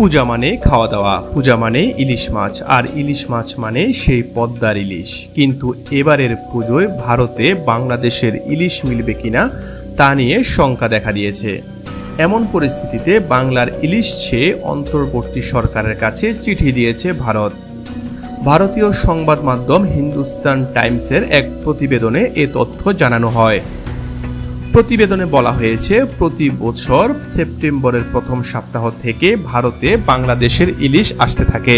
পূজা মানে খাওয়া দাওয়া, পূজা মানে ইলিশ মাছ, আর ইলিশ মাছ মানে সেই পদ্মার ইলিশ। কিন্তু এবারের পুজোয় ভারতে বাংলাদেশের ইলিশ মিলবে কিনা তা নিয়ে শঙ্কা দেখা দিয়েছে। এমন পরিস্থিতিতে বাংলার ইলিশ চেয়ে অন্তর্বর্তী সরকারের কাছে চিঠি দিয়েছে ভারত। ভারতীয় সংবাদ মাধ্যম হিন্দুস্তান টাইমসের এক প্রতিবেদনে এ তথ্য জানানো হয়। প্রতিবেদনে বলা হয়েছে, প্রতি বছর সেপ্টেম্বরের প্রথম সপ্তাহ থেকে ভারতে বাংলাদেশের ইলিশ আসতে থাকে,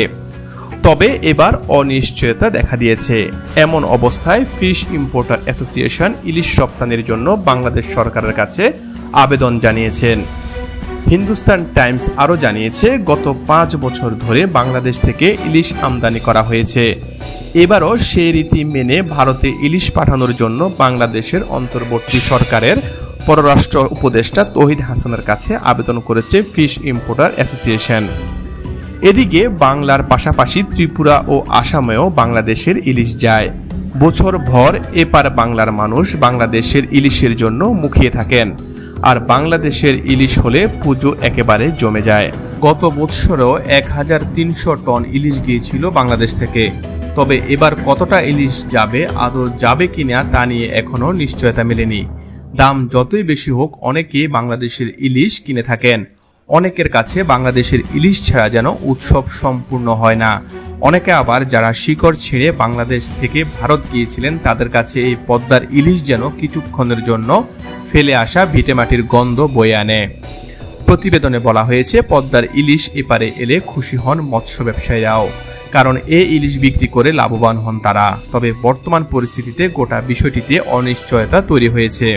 তবে এবার অনিশ্চয়তা দেখা দিয়েছে। এমন অবস্থায় ফিশ ইম্পোর্টার অ্যাসোসিয়েশন ইলিশ রপ্তানির জন্য বাংলাদেশ সরকারের কাছে আবেদন জানিয়েছেন। হিন্দুস্তান টাইমস আরও জানিয়েছে, গত 5 বছর ধরে বাংলাদেশ থেকে ইলিশ আমদানি করা হয়েছে। এবারও সেই রীতি মেনে ভারতে ইলিশ পাঠানোর জন্য বাংলাদেশের অন্তর্বর্তী সরকারের পররাষ্ট্র উপদেষ্টা তৌহিদ হাসানের কাছে আবেদন করেছে ফিশ ইম্পোর্টার অ্যাসোসিয়েশন। এদিকে বাংলার পাশাপাশি ত্রিপুরা ও আসামেও বাংলাদেশের ইলিশ যায়। বছর ভর এপার বাংলার মানুষ বাংলাদেশের ইলিশের জন্য মুখিয়ে থাকেন, আর বাংলাদেশের ইলিশ হলে পুজো একেবারে জমে যায়। গত বছরও 1300 টন ইলিশ গিয়েছিল বাংলাদেশ থেকে, তবে এবার কতটা ইলিশ যাবে, আদৌ যাবে কিনা তা নিয়ে এখনো নিশ্চয়তা মেলেনি। দাম যতই বেশি হোক অনেকেই বাংলাদেশের ইলিশ কিনে থাকেন। অনেকের কাছে বাংলাদেশের ইলিশ ছাড়া যেন উৎসব সম্পূর্ণ হয় না। অনেকে আবার যারা শিকড় ছেড়ে বাংলাদেশ থেকে ভারত গিয়েছিলেন তাদের কাছে এই পদ্মার ইলিশ যেন কিছুক্ষণের জন্য ফেলে আসা ভিটেমাটির গন্ধ বয়ে আনে। প্রতিবেদনে বলা হয়েছে, পদ্মার ইলিশ এপারে এলে খুশি হন মৎস্য ব্যবসায়ীরাও, কারণ এই ইলিশ বিক্রি করে লাভবান হন তারা। তবে বর্তমান পরিস্থিতিতে গোটা বিষয়টিতে অনিশ্চয়তা তৈরি হয়েছে।